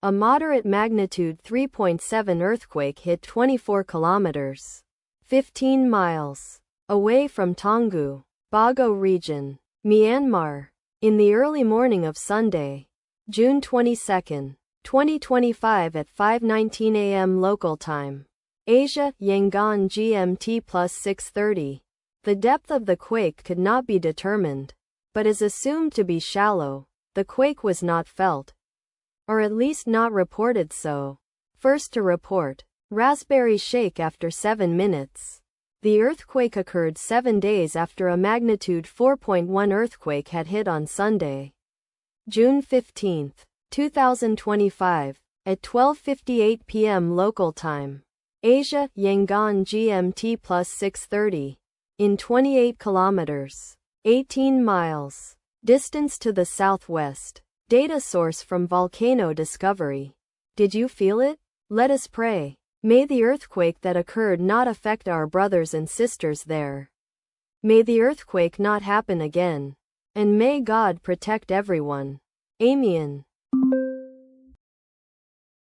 A moderate magnitude 3.7 earthquake hit 24 kilometers, 15 miles, away from Taungoo, Bago region, Myanmar, in the early morning of Sunday, June 22, 2025 at 5:19 a.m. local time. Asia, Yangon GMT +6:30. The depth of the quake could not be determined, but is assumed to be shallow. The quake was not felt, or at least not reported so. First to report, Raspberry shake after 7 minutes. The earthquake occurred 7 days after a magnitude 4.1 earthquake had hit on Sunday, June 15, 2025, at 12:58 p.m. local time. Asia, Yangon GMT +6:30. In 28 kilometers, 18 miles, distance to the southwest. Data source from Volcano Discovery. Did you feel it? Let us pray. May the earthquake that occurred not affect our brothers and sisters there. May the earthquake not happen again. And may God protect everyone. Amen.